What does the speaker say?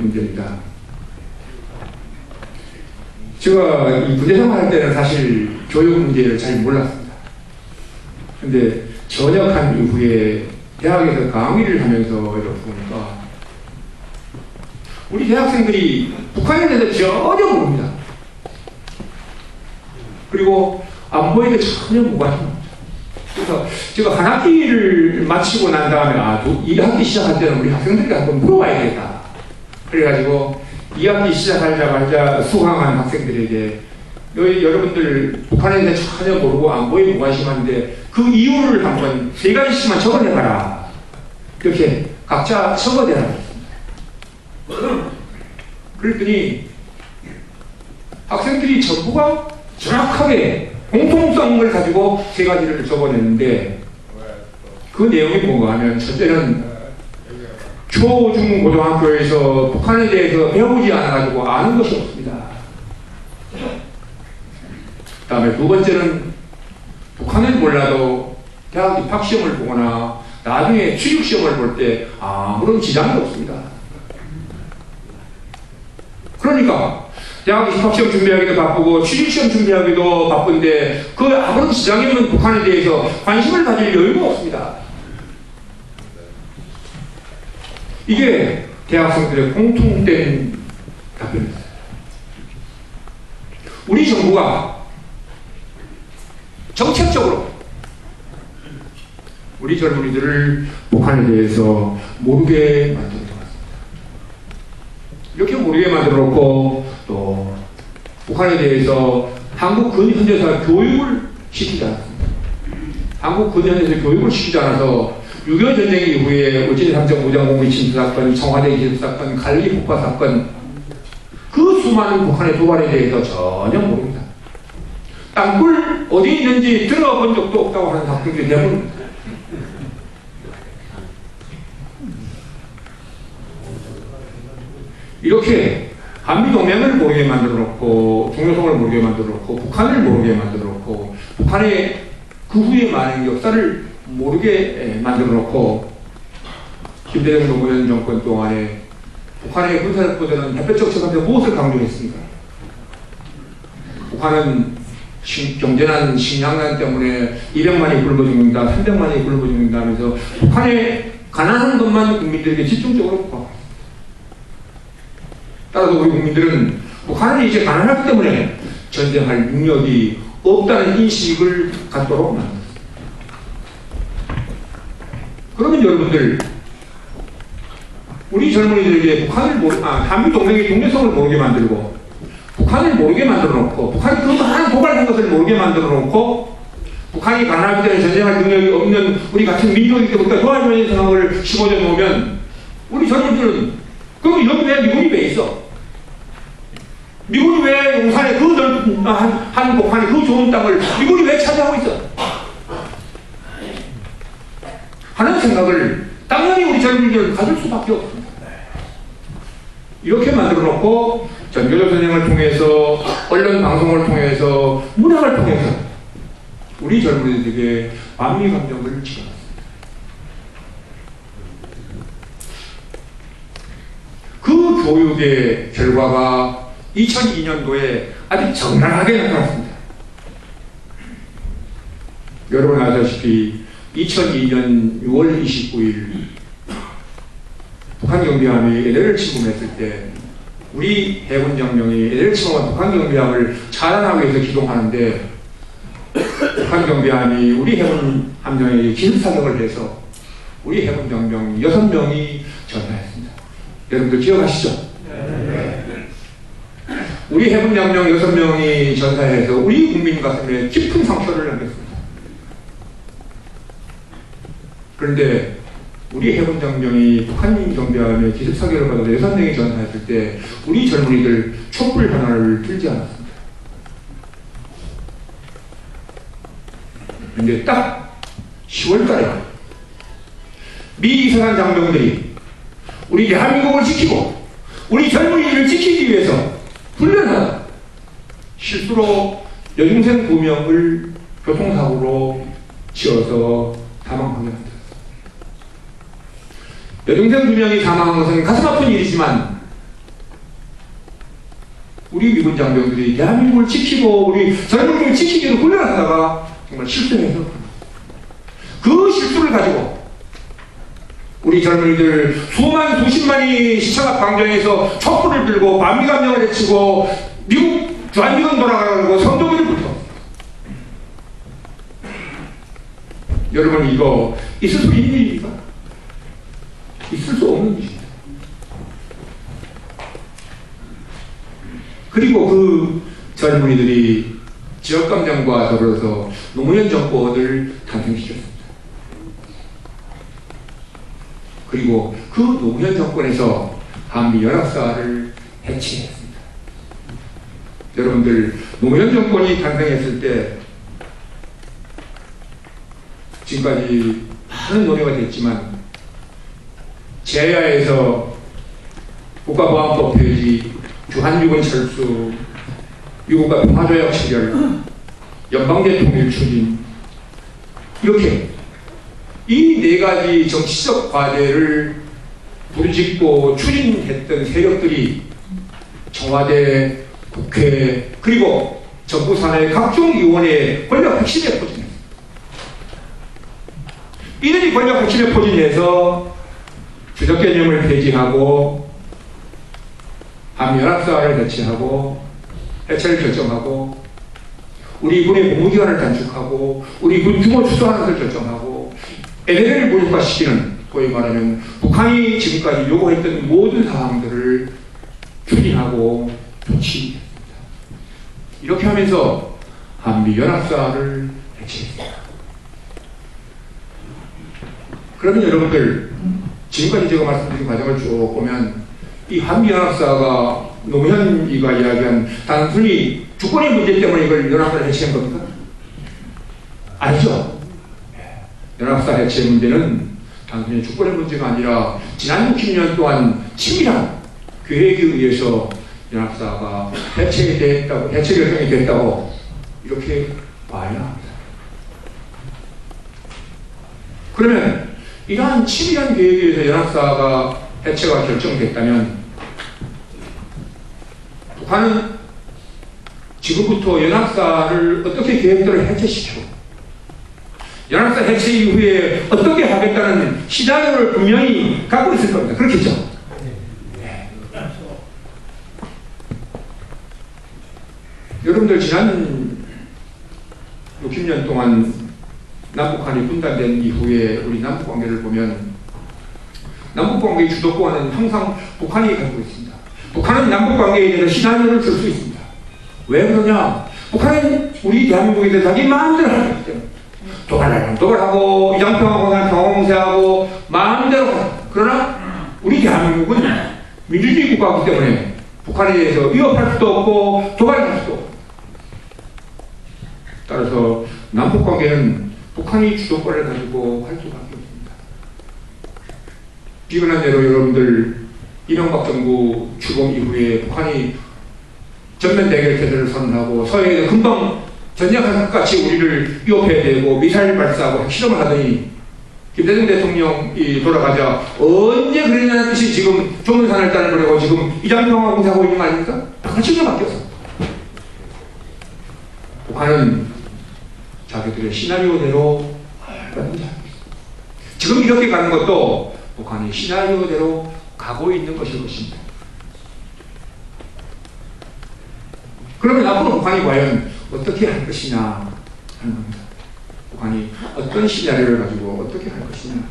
문제입니다. 제가 이 군대 생활할 때는 사실 교육 문제를 잘 몰랐습니다. 근데 전역한 이후에 대학에서 강의를 하면서 이렇게 보니까 우리 대학생들이 북한에 대해서 전혀 모릅니다. 그리고 안보에 대해 전혀 무관합니다. 그래서 제가 한 학기를 마치고 난 다음에 2학기 시작할 때는 우리 학생들이 한번 물어봐야겠다. 그래가지고 2학기 시작하자마자 수강한 학생들에게 여러분들 북한에 대해 전혀 모르고 안보에 무관심한데 그 이유를 한번 3가지씩만 적어내봐라. 이렇게 각자 적어내라. 그랬더니 학생들이 전부가 정확하게 공통성을 가지고 3가지를 적어냈는데 그 내용이 뭔가 하면 첫째는 초, 중, 고등학교에서 북한에 대해서 배우지 않아가지고 아는 것이 없습니다. 그 다음에 2번째는 북한을 몰라도 대학 입학시험을 보거나 나중에 취직시험을 볼 때 아무런 지장이 없습니다. 그러니까 대학 입학시험 준비하기도 바쁘고 취직시험 준비하기도 바쁜데 그 아무런 지장이 없는 북한에 대해서 관심을 가질 여유가 없습니다. 이게 대학생들의 공통된 답변입니다. 우리 정부가 정책적으로 우리 젊은이들을 북한에 대해서 모르게 만들어 왔습니다. 이렇게 모르게 만들어 놓고 또 북한에 대해서 한국 근현대사 교육을 시키지 않았습니다. 한국 근현대사 교육을 시키지 않아서 6.25 전쟁 이후에 울진 삼성 무장공비 침수 사건, 청와대 기습 사건, 갈리 폭파 사건 그 수많은 북한의 도발에 대해서 전혀 모릅니다. 땅굴 어디 있는지 들어가 본 적도 없다고 하는 학생들이 대부분입니다. 이렇게 한미동맹을 모르게 만들어 놓고 중요성을 모르게 만들어 놓고 북한을 모르게 만들어 놓고 북한의 그 후에 많은 역사를 모르게 만들어 놓고 김대중 노무현 정권 동안에 북한의 군사력보다는 햇볕적 체감에 무엇을 강조했습니까? 북한은 경제난 식량난 때문에 200만이 굶어 죽는다, 300만이 굶어 죽는다 하면서 북한의 가난한 것만 국민들에게 집중적으로 부각했습니다. 따라서 우리 국민들은 북한이 이제 가난하기 때문에 전쟁할 능력이 없다는 인식을 갖도록 만들었습니다. 그러면 여러분들 우리 젊은이들에게 한미동맹의 중요성을 모르게 만들고 북한을 모르게 만들어 놓고 북한이 그 많은 도발한 것을 모르게 만들어 놓고 북한이 가난하기 때문에 전쟁할 능력이 없는 우리 같은 민족이기 때문에 도와주는 상황을 심어져 놓으면 우리 젊은이들은 그럼 여기 왜 미군이 왜 있어? 미군이 왜 용산에 그 넓은 한복판에 그 좋은 땅을 미군이 왜 차지하고 있어? 하는 생각을 당연히 우리 젊은이들은 가질 수밖에 없습니다. 이렇게 만들어 놓고 전교조 선생을 통해서 언론 방송을 통해서 문학을 통해서 우리 젊은이들에게 반미 감정을 지켜놨습니다. 그 교육의 결과가 2002년도에 아주 적나라하게 나타났습니다. 여러분 아시다시피 2002년 6월 29일 북한 경비함이 LL을 침범했을 때 우리 해군정령이 LL 침범한 북한 경비함을 차단하기 위해서 기동하는데 북한 경비함이 우리 해군 함정에 기습사격을 해서 우리 해군정령 6명이 전사했습니다. 여러분들 기억하시죠? 네. 우리 해군정령 6명이 전사해서 우리 국민 가슴에 깊은 상처를 남겼습니다. 그런데 우리 해군정령이 북한 경비함에 기습사격을 받아서 6명이 전사했을 때 우리 젊은이들 촛불 하나를 들지 않았습니다. 그런데 딱 10월달에 미 이사단 장병들이 우리 대한민국을 지키고 우리 젊은이들을 지키기 위해서 훈련하다 실수로 여중생 2명을 교통사고로 치어서 사망하게 합니다. 여중생 2명이 사망한 것은 가슴 아픈 일이지만 우리 미군 장병들이 대한민국을 지키고 우리 젊은이를 지키기로 훈련하다가 정말 실수해서 그 실수를 가지고 우리 젊은이들 수만 수십만이 시청 앞 광장에서 촛불을 들고 반미감정을 외치고 미국 주한미군 돌아가고 성조기를 불러. 여러분 이거 있을 수 있는 일입니까? 있을 수 없는 일입니다. 그리고 그 젊은이들이 지역감정과 더불어서 노무현 정권을 탄생시켰습니다. 그리고 그 노무현 정권에서 한미연합사를 해체했습니다. 여러분들 노무현 정권이 탄생했을 때 지금까지 많은 논의가 됐지만 제야에서 국가보안법 폐지, 주한미군 철수, 미국과 평화조약 체결, 연방대통령 추진 이렇게 이 네 가지 정치적 과제를 부르짖고 추진했던 세력들이 청와대, 국회 그리고 정부 산하의 각종 위원회의 권력 핵심에 포진했습니다. 이들이 권력 핵심에 포진해서 주적 개념을 폐지하고 한미연합사를 해체하고 해체를 결정하고 우리 군의 복무기간을 단축하고 우리 군 규모 축소하는 것을 결정하고 LL을 무력화시키는 소위 말하면 북한이 지금까지 요구했던 모든 사항들을 추진하고 조치했습니다. 이렇게 하면서 한미연합사를 해체했습니다. 그러면 여러분들 지금까지 제가 말씀드린 과정을 쭉 보면 이 한미연합사가 노무현이가 이야기한 단순히 주권의 문제 때문에 이걸 연합사를 해체한 겁니까? 아니죠. 연합사 해체 문제는 단순히 주권의 문제가 아니라 지난 60년 동안 치밀한 계획에 의해서 연합사가 해체됐다고, 해체 결정이 됐다고 이렇게 봐야 합니다. 그러면 이러한 치밀한 계획에 의해서 연합사가 해체가 결정됐다면 북한은 지금부터 연합사를 어떻게 계획대로 해체시키고 연합사 해체 이후에 어떻게 하겠다는 시나리오를 분명히 갖고 있을 겁니다. 그렇겠죠? 네. 여러분들 지난 60년 동안 남북한이 분단된 이후에 우리 남북관계를 보면 남북관계의 주도권은 항상 북한이 가지고 있습니다. 북한은 남북관계에 대해서 시나리오를 쓸 수 있습니다. 왜 그러냐? 북한은 우리 대한민국에 대해서 자기 마음대로 하기 때문에 도발하고 이장평하고 평화공세하고 마음대로 하고 그러나 우리 대한민국은 민주주의 국가이기 때문에 북한에 대해서 위협할 수도 없고 도발할 수도 없고 따라서 남북관계는 북한이 주도권을 가지고 할 수밖에 없습니다. 비근한 대로 여러분들 이명박 정부 출범 이후에 북한이 전면 대결 태세를 선언하고 서해에서 금방 전략할 것 같이 우리를 위협해야 되고 미사일 발사하고 핵실험을 하더니 김대중 대통령이 돌아가자 언제 그러냐는 듯이 지금 조문산을 따르려고 지금 이장평화 공사하고 있는 거 아닙니까? 방침이 바뀌었어. 북한은 자기들의 시나리오대로 지금 이렇게 가는 것도 북한이 시나리오대로 가고 있는 것일 것입니다. 그러면 앞으로 북한이 과연 어떻게 할 것이냐 하는 겁니다. 북한이 어떤 시나리오를 가지고 어떻게 할 것이냐.